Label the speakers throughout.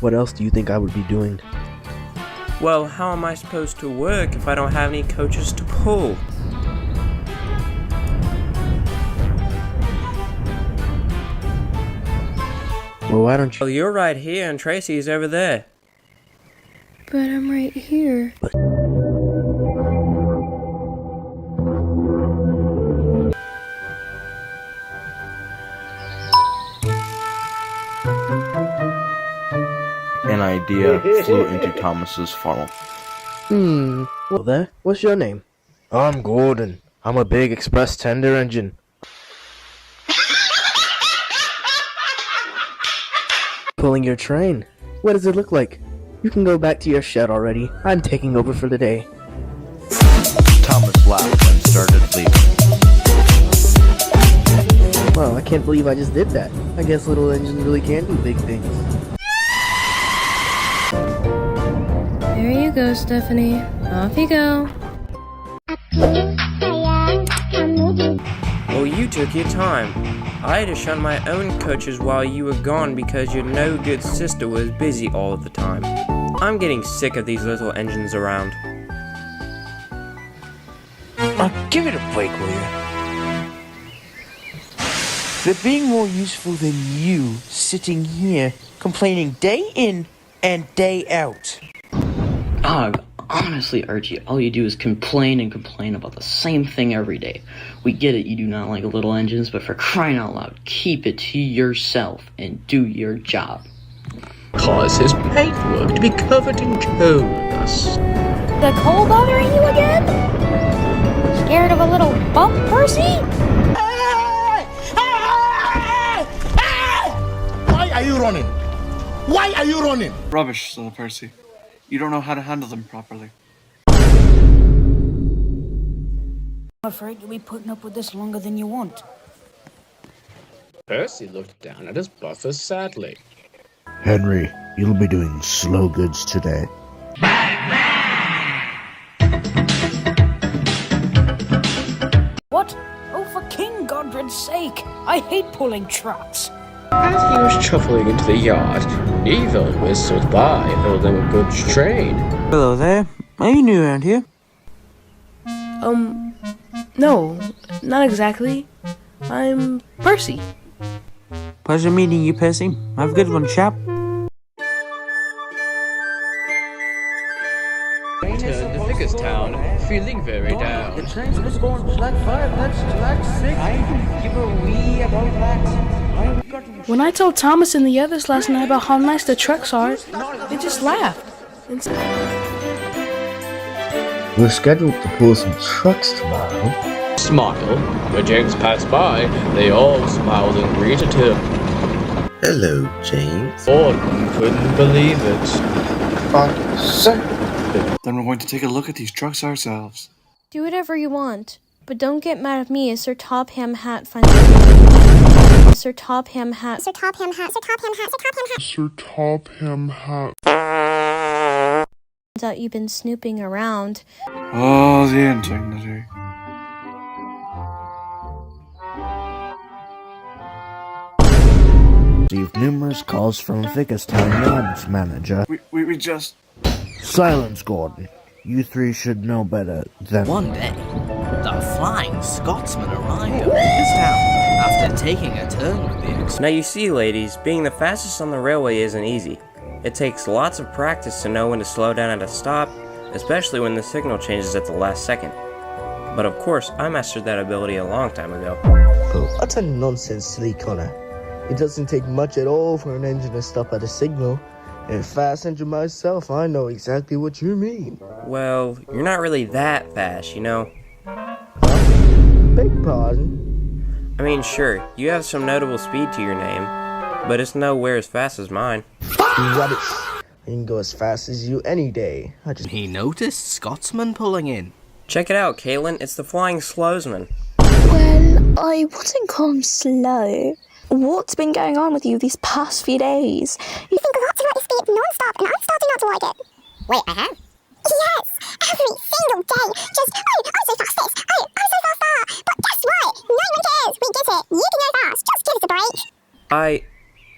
Speaker 1: What else do you think I would be doing?
Speaker 2: Well, how am I supposed to work if I don't have any coaches to pull?
Speaker 1: Well, why don't you...
Speaker 2: Well, you're right here and Tracy's over there.
Speaker 3: But I'm right here.
Speaker 4: An idea flew into Thomas's funnel.
Speaker 1: Well there, what's your name? I'm Gordon. I'm a big express tender engine. Pulling your train. What does it look like? You can go back to your shed already. I'm taking over for the day.
Speaker 4: Thomas laughed and started leaving.
Speaker 1: Wow, I can't believe I just did that. I guess little engines really can do big things.
Speaker 3: There you go, Stephanie. Off you go.
Speaker 2: Well, you took your time. I had to shun my own coaches while you were gone because your no-good sister was busy all of the time. I'm getting sick of these little engines around.
Speaker 5: Give it a break, will you? They're being more useful than you sitting here complaining day in and day out.
Speaker 6: Honestly, Archie, all you do is complain and complain about the same thing every day. We get it, you do not like little engines, but for crying out loud, keep it to yourself and do your job.
Speaker 7: Cause his paintwork to be covered in coal dust.
Speaker 8: The coal bothering you again? Scared of a little bump, Percy?
Speaker 9: Why are you running? Why are you running?
Speaker 10: Rubbish, little Percy. You don't know how to handle them properly.
Speaker 11: I'm afraid you'll be putting up with this longer than you want.
Speaker 7: Percy looked down at his buffers sadly.
Speaker 12: Henry, you'll be doing slow goods today.
Speaker 11: What? Oh, for King Godred's sake! I hate pulling trucks.
Speaker 7: As he was shuffling into the yard, Evil whistled by, holding a goods train.
Speaker 5: Hello there. Are you new around here?
Speaker 3: No, not exactly. I'm Percy.
Speaker 5: Pleasure meeting you, Percy. Have a good one, chap.
Speaker 7: Returned to Vickerstown, feeling very down.
Speaker 5: The train's just going track 5, that's track 6. I give a wee about that.
Speaker 3: When I told Thomas and the others last night about how nice the trucks are, they just laughed.
Speaker 12: We're scheduled to pull some trucks tomorrow.
Speaker 7: Smile. When James passed by, they all smiled and greeted him.
Speaker 13: Hello, James.
Speaker 7: Gordon couldn't believe it.
Speaker 13: Sir.
Speaker 10: Then we're going to take a look at these trucks ourselves.
Speaker 8: Do whatever you want, but don't get mad at me as Sir Topham Hat finds Sir Topham Hat. Sir Topham Hat. Sir Topham Hat. Sir Topham Hat.
Speaker 14: Sir Topham Hat.
Speaker 8: Turns out you've been snooping around.
Speaker 10: Oh, the indignity.
Speaker 12: Received numerous calls from Vickerstown Yards manager.
Speaker 10: We just...
Speaker 12: Silence, Gordon. You three should know better than...
Speaker 15: One day, the Flying Scotsman arrived at Vickerstown after taking a turn with the
Speaker 2: Now you see, ladies, being the fastest on the railway isn't easy. It takes lots of practice to know when to slow down at a stop, especially when the signal changes at the last second. But of course, I mastered that ability a long time ago.
Speaker 13: Oh, that's a nonsense, silly Connor. It doesn't take much at all for an engine to stop at a signal. And fast engine myself, I know exactly what you mean.
Speaker 2: Well, you're not really that fast, you know.
Speaker 13: Beg pardon?
Speaker 2: I mean, sure, you have some notable speed to your name, but it's nowhere as fast as mine.
Speaker 13: Rubbish. I can go as fast as you any day.
Speaker 15: He noticed Scotsman pulling in.
Speaker 2: Check it out, Caitlin. It's the Flying Slowsman.
Speaker 16: Well, I wouldn't call him slow. What's been going on with you these past few days?
Speaker 17: You think a lot about your speed non-stop, and I'm starting not to like it. Wait, I have? Yes, every single day. Just, I'm so fast this, I'm so fast that. But guess what? No one cares. We get it. You can go fast. Just give us a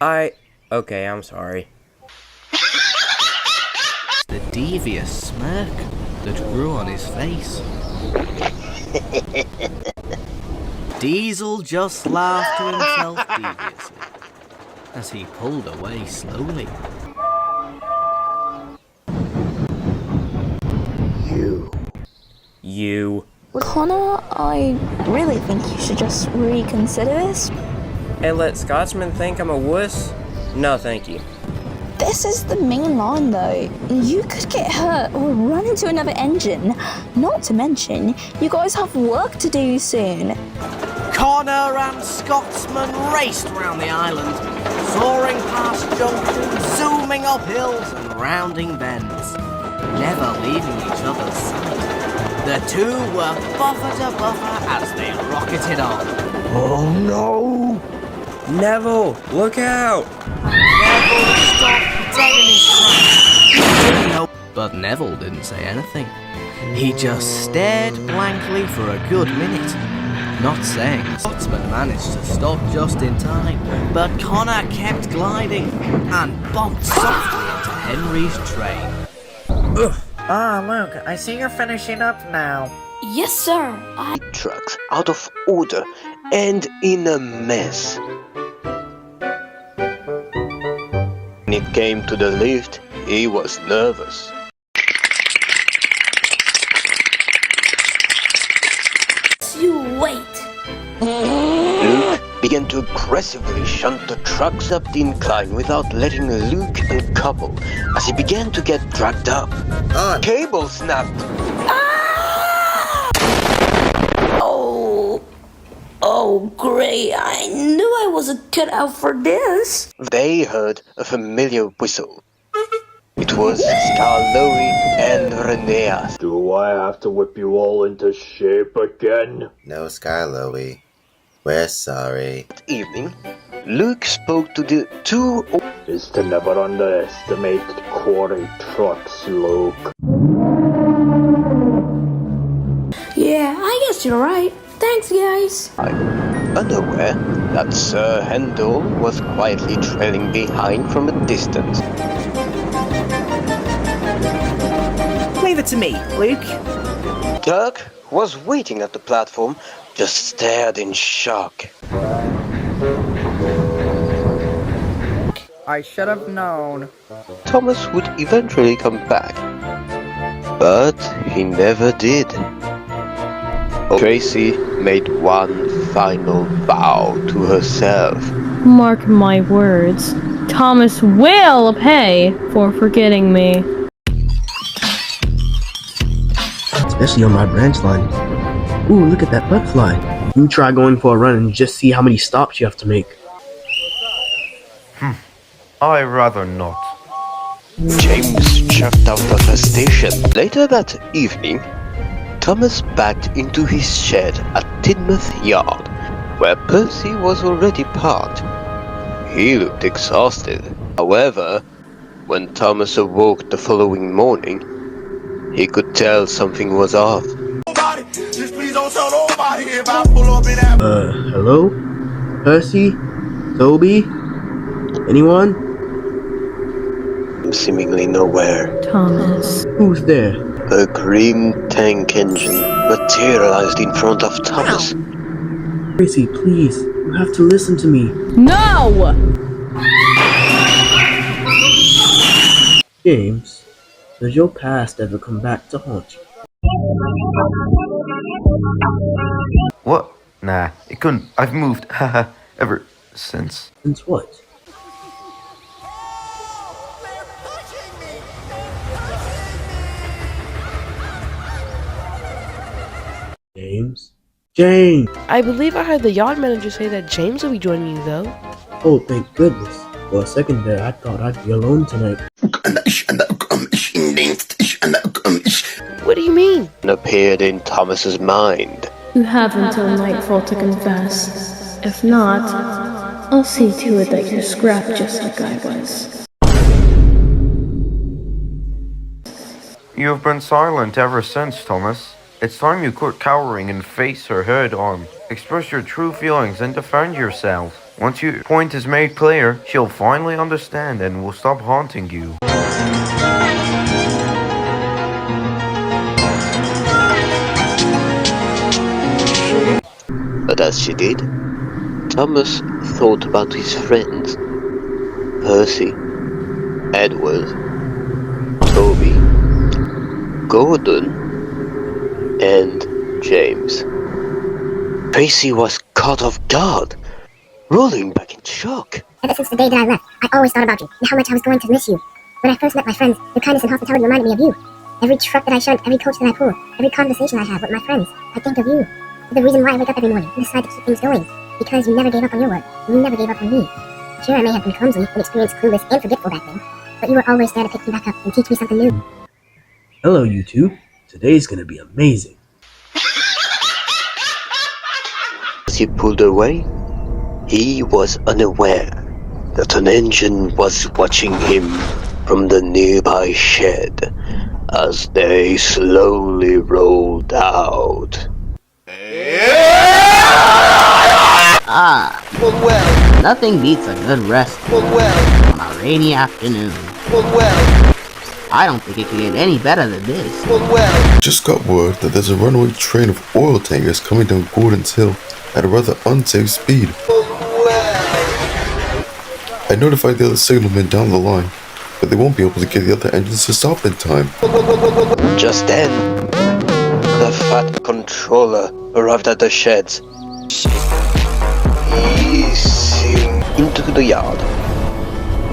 Speaker 17: break.
Speaker 2: Okay, I'm sorry.
Speaker 15: devious smirk that grew on his face. Diesel just laughed to himself deviously as he pulled away slowly.
Speaker 2: You.
Speaker 16: Connor, I really think you should just reconsider this.
Speaker 2: And let Scotsman think I'm a wuss? No, thank you.
Speaker 16: This is the main line though. You could get hurt or run into another engine. Not to mention, you guys have work to do soon.
Speaker 15: Connor and Scotsman raced round the island, soaring past junctions, zooming up hills and rounding bends, never leaving each other's sight. The two were buffer to buffer as they rocketed on.
Speaker 13: Oh no!
Speaker 2: Neville, look out!
Speaker 15: Neville stopped dead in his tracks. But Neville didn't say anything. He just stared blankly for a good minute. Not saying Scotsman managed to stop just in time, but Connor kept gliding and bumped softly into Henry's train.
Speaker 5: Ugh. Ah, Luke, I see you're finishing up now.
Speaker 3: Yes, sir.
Speaker 18: Trucks out of order and in a mess. When it came to the lift, he was nervous.
Speaker 3: You wait.
Speaker 18: Luke began to aggressively shunt the trucks up the incline without letting Luke uncouple as he began to get dragged up. Cable snapped.
Speaker 3: Oh, great. I knew I wasn't cut out for this.
Speaker 18: They heard a familiar whistle. It was Scarloey and Reneas.
Speaker 19: Do I have to whip you all into shape again?
Speaker 20: No, Scarloey. We're sorry.
Speaker 18: That evening, Luke spoke to the two...
Speaker 19: Is to never underestimate quarry trucks, Luke.
Speaker 3: Yeah, I guess you're right. Thanks, guys.
Speaker 18: Unaware that Sir Handel was quietly trailing behind from a distance.
Speaker 5: Leave it to me, Luke.
Speaker 18: Dirk was waiting at the platform, just stared in shock.
Speaker 5: I should have known.
Speaker 18: Thomas would eventually come back, but he never did. Tracy made one final vow to herself.
Speaker 21: Mark my words, Thomas will pay for forgetting me.
Speaker 1: Especially on my branch line. Ooh, look at that butterfly. You try going for a run and just see how many stops you have to make.
Speaker 4: I'd rather not.
Speaker 18: James checked out of the station. Later that evening, Thomas backed into his shed at Tidmouth Yard, where Percy was already parked. He looked exhausted. However, when Thomas awoke the following morning, he could tell something was off.
Speaker 1: Hello? Percy? Toby? Anyone?
Speaker 18: Seemingly nowhere.
Speaker 21: Thomas.
Speaker 1: Who's there?
Speaker 18: A green tank engine materialized in front of Thomas.
Speaker 1: Percy, please. You have to listen to me.
Speaker 21: No!
Speaker 1: James, does your past ever come back to haunt you?
Speaker 4: What? Nah, it couldn't. I've moved, haha, ever since.
Speaker 1: Since what? James? James!
Speaker 3: I believe I heard the yard manager say that James will be joining you, though.
Speaker 1: Oh, thank goodness. For a second there, I thought I'd be alone tonight.
Speaker 3: What do you mean?
Speaker 18: Appeared in Thomas's mind.
Speaker 21: You have until nightfall to confess. If not, I'll see to it that you're scrapped just like I was.
Speaker 4: You've been silent ever since, Thomas. It's time you quit cowering and face her head on. Express your true feelings and defend yourself. Once your point is made clear, she'll finally understand and will stop haunting you.
Speaker 18: But as she did, Thomas thought about his friends. Percy, Edward, Toby, Gordon, and James. Percy was caught off guard, rolling back in shock.
Speaker 17: Ever since the day that I left, I always thought about you and how much I was going to miss you. When I first met my friends, your kindness and hospitality reminded me of you. Every truck that I shunt, every coach that I pull, every conversation I have with my friends, I think of you. You're the reason why I wake up every morning and decide to keep things going. Because you never gave up on your work, and you never gave up on me. Sure, I may have been clumsy, inexperienced, clueless, and forgetful back then, but you were always there to pick me back up and teach me something new.
Speaker 1: Hello, you two. Today's gonna be amazing.
Speaker 18: As he pulled away, he was unaware that an engine was watching him from the nearby shed as they slowly rolled out.
Speaker 15: Well, nothing beats a good rest on a rainy afternoon. I don't think it can get any better than this.
Speaker 14: Just got word that there's a runaway train of oil tankers coming down Gordon's Hill at a rather unsafe speed. I notified the other signalmen down the line, but they won't be able to get the other engines to stop in time.
Speaker 18: Just then, the fat controller arrived at the sheds, easing into the yard,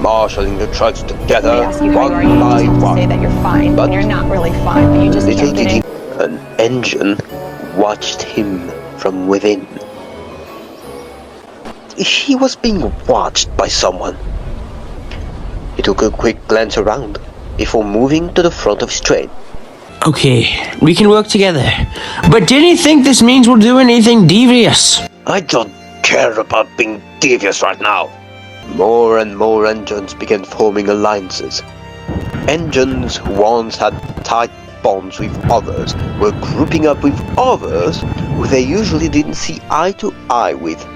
Speaker 18: marshalling the trucks together one by one.
Speaker 6: Say that you're fine, but you're not really fine. But you just
Speaker 18: little
Speaker 6: can't
Speaker 18: did
Speaker 6: get
Speaker 18: he, an engine watched him from within. He was being watched by someone. He took a quick glance around before moving to the front of his train.
Speaker 5: Okay, we can work together. But didn't you think this means we'll do anything devious?
Speaker 18: I don't care about being devious right now. More and more engines began forming alliances. Engines who once had tight bonds with others were grouping up with others who they usually didn't see eye to eye with.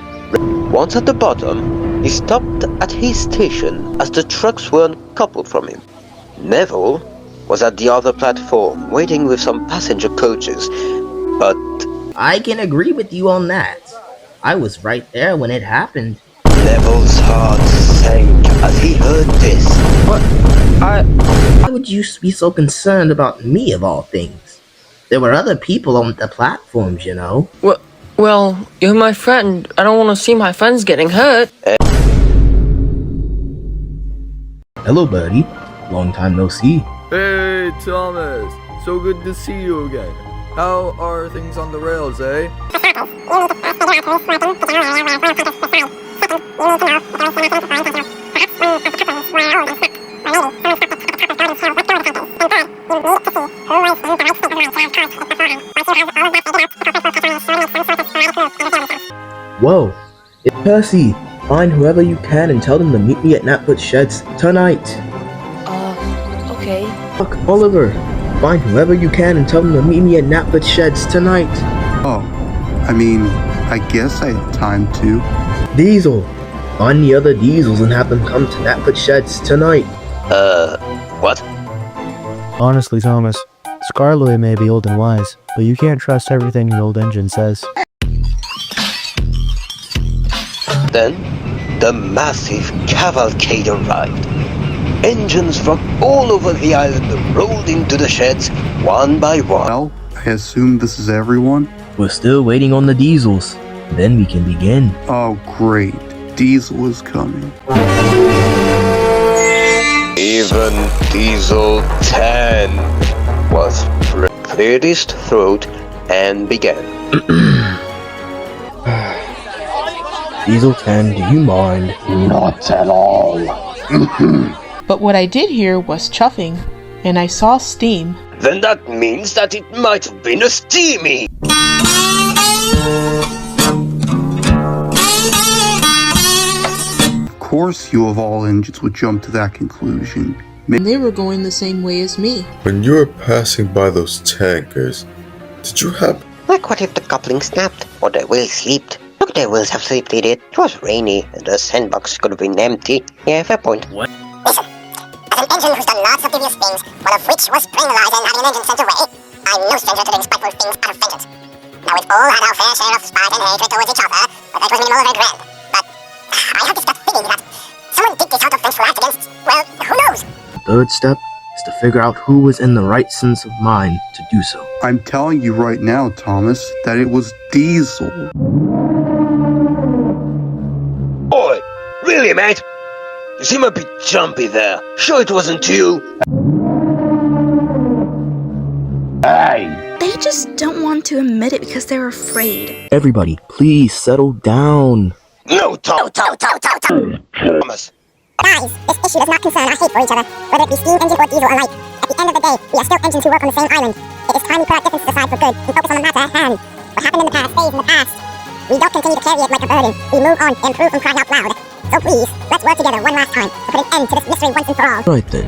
Speaker 18: Once at the bottom, he stopped at his station as the trucks were uncoupled from him. Neville was at the other platform, waiting with some passenger coaches, but...
Speaker 15: I can agree with you on that. I was right there when it happened.
Speaker 18: Neville's heart sank as he heard this.
Speaker 15: Why would you be so concerned about me of all things? There were other people on the platforms, you know.
Speaker 22: Well, you're my friend. I don't want to see my friends getting hurt.
Speaker 1: Hello, buddy. Long time no see.
Speaker 23: Hey, Thomas. So good to see you again. How are things on the rails, eh?
Speaker 1: Whoa, it's Percy. Find whoever you can and tell them to meet me at Natfoot Sheds tonight.
Speaker 22: Okay.
Speaker 1: Look, Oliver. Find whoever you can and tell them to meet me at Natfoot Sheds tonight.
Speaker 24: Oh, I mean, I guess I have time to.
Speaker 1: Diesel. Find the other Diesels and have them come to Natfoot Sheds tonight.
Speaker 18: What?
Speaker 25: Honestly, Thomas, Scarloy may be old and wise, but you can't trust everything the old engine says.
Speaker 18: Then, the massive cavalcade arrived. Engines from all over the island rolled into the sheds, one by one.
Speaker 24: Well, I assume this is everyone?
Speaker 1: We're still waiting on the Diesels. Then we can begin.
Speaker 24: Oh, great. Diesel is coming.
Speaker 18: Even Diesel 10 was cleared his throat and began.
Speaker 1: Diesel 10, do you mind?
Speaker 26: Not at all.
Speaker 27: But what I did hear was chuffing, and I saw steam.
Speaker 18: Then that means that it might have been a steamy.
Speaker 24: Of course you of all engines would jump to that conclusion.
Speaker 27: And they were going the same way as me.
Speaker 14: When you were passing by those tankers, did you have...
Speaker 28: Like what if the coupling snapped, or their wheels slipped? Look, their wheels have slipped, idiot. It was rainy, and the sandbox could have been empty. Yeah, fair point.
Speaker 17: What? Listen, as an engine who's done lots of devious things, one of which was spring rise and having an engine sent away, I'm no stranger to doing spiteful things out of vengeance. Now, we've all had our fair share of spite and hatred towards each other, but that was minimal of regret. But I have this gut feeling that someone did this out of vengeful act against, well, who knows?
Speaker 1: The third step is to figure out who was in the right sense of mind to do so.
Speaker 24: I'm telling you right now, Thomas, that it was Diesel.
Speaker 18: Oi! Really, mate? You seem a bit jumpy there. Sure it wasn't you?
Speaker 7: Hey! They just don't want to admit it because they're afraid.
Speaker 1: Everybody, please settle down.
Speaker 18: No, Thomas.
Speaker 17: Guys, this issue does not concern our hate for each other, whether it be steam engine or diesel alike. At the end of the day, we are still engines who work on the same island. It is time we put our differences aside for good and focus on the matter at hand. What happened in the past stays in the past. We don't continue to carry it like a burden. We move on, improve, and cry out loud. So please, let's work together one last time to put an end to this mystery once and for all.
Speaker 1: Right then.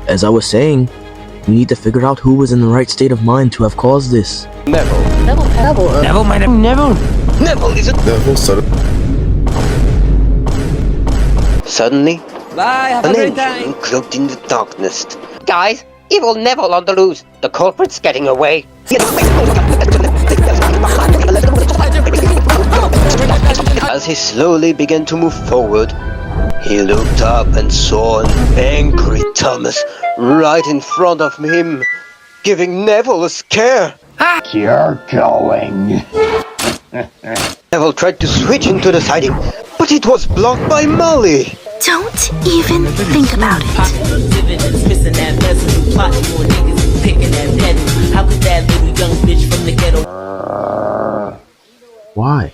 Speaker 1: As I was saying, we need to figure out who was in the right state of mind to have caused this.
Speaker 18: Neville is a...
Speaker 14: Neville started.
Speaker 18: Suddenly,
Speaker 15: Bye, have a
Speaker 18: an
Speaker 15: great
Speaker 18: engine
Speaker 15: time.
Speaker 18: cloaked in the darkness. Guys, evil Neville on the loose. The culprit's getting away. As he slowly began to move forward, he looked up and saw an angry Thomas right in front of him, giving Neville a scare.
Speaker 26: You're going.
Speaker 18: Neville tried to switch into the siding, but it was blocked by Molly.
Speaker 7: Don't even think about it.
Speaker 1: Why?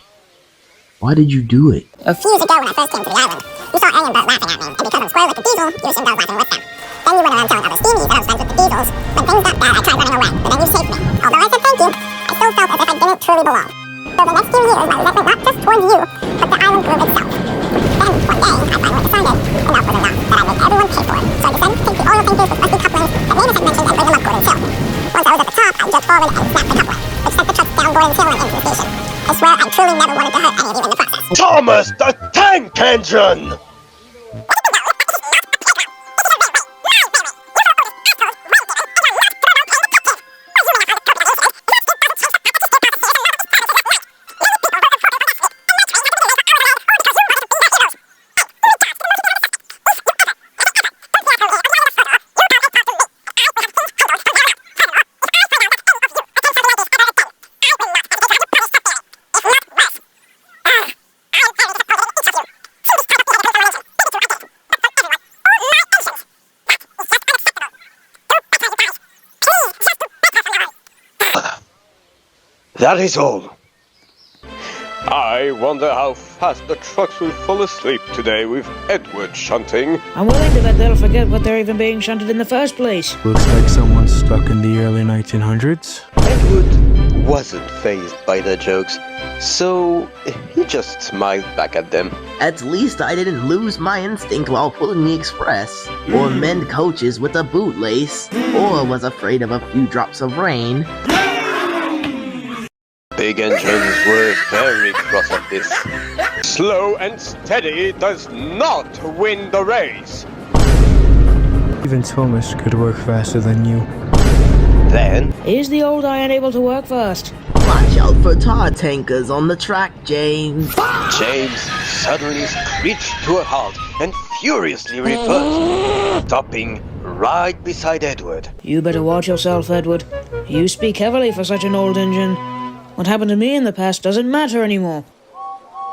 Speaker 1: Why did you do it?
Speaker 17: A few years ago when I first came to the island, you saw Alien Bert laughing at me, and because I'm square with the diesel, you assumed I was laughing with them. Then you went around telling other steamies that I was friends with the diesels. When things got bad, I tried running away, but then you saved me. Although I said thank you, I still felt as if I didn't truly belong. So the next few years, my resentment not just towards you, but the island grew itself. Then, one day, I finally decided enough was enough, that I'd make everyone pay for it. So I decided to take the oil tankers with rusty couplings that Mavis had mentioned and bring them up Gordon's Hill. Once I was at the top, I jumped forward and snapped the coupling, which sent the trucks down Gordon's Hill and into the station. I swear I truly never wanted to hurt any of you in the process.
Speaker 18: Thomas, the tank engine! That is all. I wonder how fast the trucks will fall asleep today with Edward shunting.
Speaker 8: I'm willing to bet they'll forget what they're even being shunted in the first place.
Speaker 25: Looks like someone's stuck in the early 1900s.
Speaker 18: Edward wasn't fazed by the jokes, so he just smiled back at them.
Speaker 9: At least I didn't lose my instinct while pulling the express, or mend coaches with a bootlace, or was afraid of a few drops of rain.
Speaker 18: Big engines were very cross at this. Slow and steady does not win the race.
Speaker 25: Even Thomas could work faster than you.
Speaker 18: Then,
Speaker 8: Is the old iron able to work fast?
Speaker 9: Watch out for tar tankers on the track, James.
Speaker 18: James suddenly screeched to a halt and furiously reversed, stopping right beside Edward.
Speaker 8: You better watch yourself, Edward. You speak heavily for such an old engine. What happened to me in the past doesn't matter anymore.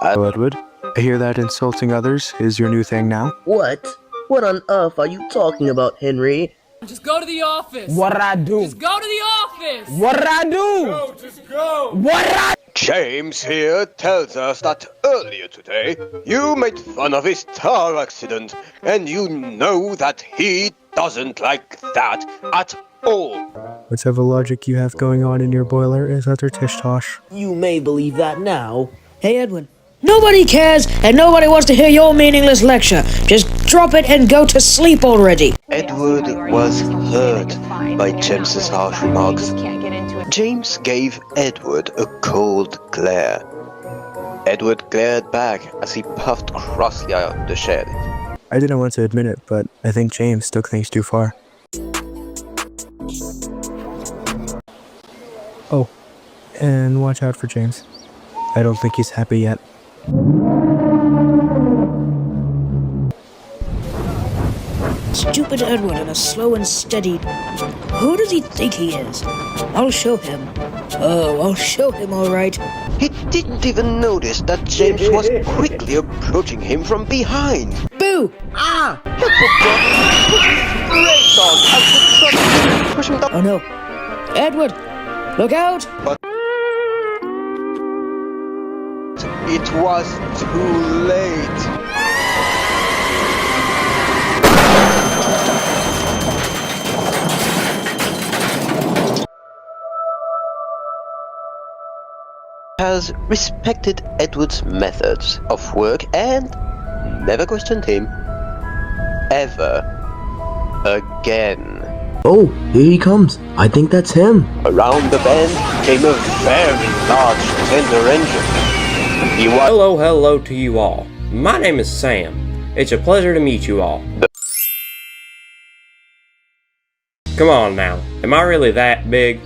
Speaker 25: Edward, I hear that insulting others is your new thing now.
Speaker 9: What? What on earth are you talking about, Henry?
Speaker 10: Just go to the office.
Speaker 5: What'd I do?
Speaker 10: Just go to the office.
Speaker 5: What'd I do?
Speaker 10: Go, just go.
Speaker 5: What'd I...
Speaker 18: James here tells us that earlier today, you made fun of his car accident, and you know that he doesn't like that at all.
Speaker 25: Whatever logic you have going on in your boiler is utter tish-tosh.
Speaker 9: You may believe that now.
Speaker 8: Hey, Edwin. Nobody cares, and nobody wants to hear your meaningless lecture. Just drop it and go to sleep already.
Speaker 18: Edward was hurt by James's harsh remarks. James gave Edward a cold glare. Edward glared back as he puffed crossly out the shed.
Speaker 25: I didn't want to admit it, but I think James took things too far. Oh, And watch out for James. I don't think he's happy yet.
Speaker 8: Stupid Edward and a slow and steady. Who does he think he is? I'll show him. Oh, I'll show him all right.
Speaker 18: He didn't even notice that James was quickly approaching him from behind.
Speaker 8: Boo!
Speaker 18: Ah! Brakes on as the truck pushed him down.
Speaker 8: Oh no. Edward! Look out!
Speaker 18: But it was too late. Has respected Edward's methods of work and never questioned him ever again.
Speaker 1: Oh, here he comes. I think that's him.
Speaker 18: Around the bend came a very large tender engine. He was
Speaker 2: hello to you all. My name is Sam. It's a pleasure to meet you all. Come on now, am I really that big?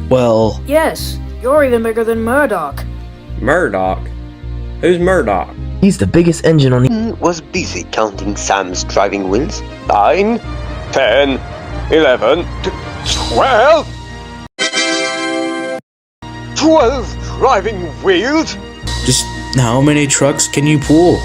Speaker 25: Well...
Speaker 8: Yes, you're even bigger than Murdoch.
Speaker 2: Murdoch? Who's Murdoch?
Speaker 1: He's the biggest engine on the...
Speaker 18: was busy counting Sam's driving wheels. 9, 10, 11, 12! 12 driving wheels?
Speaker 25: Just how many trucks can you pull?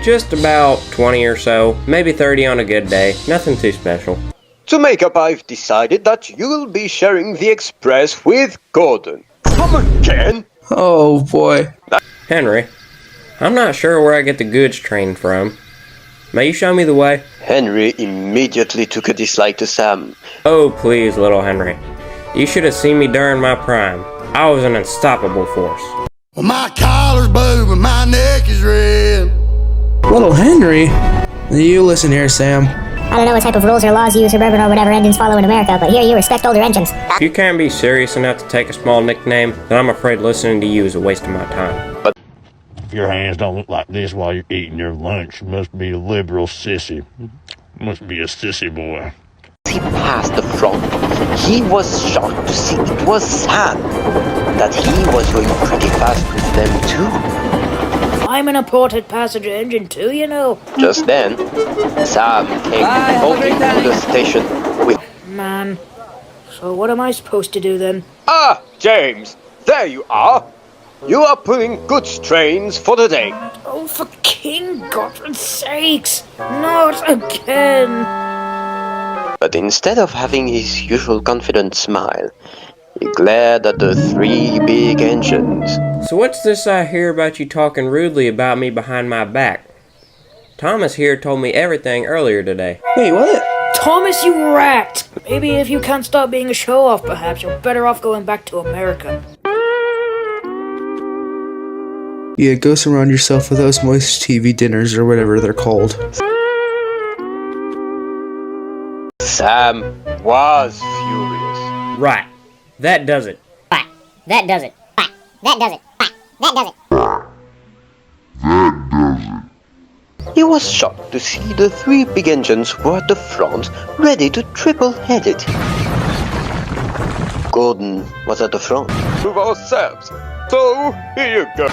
Speaker 2: Just about 20 or so. Maybe 30 on a good day. Nothing too special.
Speaker 18: To make up, I've decided that you'll be sharing the express with Gordon. Come again?
Speaker 25: Oh boy.
Speaker 2: Henry, I'm not sure where I get the goods train from. May you show me the way?
Speaker 18: Henry immediately took a dislike to Sam.
Speaker 2: Oh please, little Henry. You should have seen me during my prime. I was an unstoppable force.
Speaker 3: Well, my collar's blue and my neck is red.
Speaker 25: Little Henry? You listen here, Sam.
Speaker 17: I don't know what type of rules or laws you suburban or whatever engines follow in America, but here you respect older engines.
Speaker 2: If you can't be serious enough to take a small nickname, then I'm afraid listening to you is a waste of my time.
Speaker 11: But if your hands don't look like this while you're eating your lunch, you must be a liberal sissy. Must be a sissy boy.
Speaker 18: As he passed the front, he was shocked to see it was Sam. That he was going pretty fast with them too.
Speaker 8: I'm an imported passenger engine too, you know.
Speaker 18: Just then, Sam came bolting to the station with...
Speaker 8: Man, so what am I supposed to do then?
Speaker 18: Ah, James, there you are. You are pulling goods trains for the day.
Speaker 8: Oh, for King Godfrey's sakes, not again.
Speaker 18: But instead of having his usual confident smile, he glared at the 3 big engines.
Speaker 2: So what's this I hear about you talking rudely about me behind my back? Thomas here told me everything earlier today.
Speaker 25: Wait, what?
Speaker 8: Thomas, you rat! Maybe if you can't stop being a show-off, perhaps you're better off going back to America.
Speaker 25: Yeah, go surround yourself with those moist TV dinners or whatever they're called.
Speaker 18: Sam was furious.
Speaker 2: Right. That does it.
Speaker 17: Right. That does it. Right. That does it. Right. That does it.
Speaker 14: That does it.
Speaker 18: He was shocked to see the 3 big engines were at the front, ready to triple-head it. Gordon was at the front. Move ourselves. So, here you go.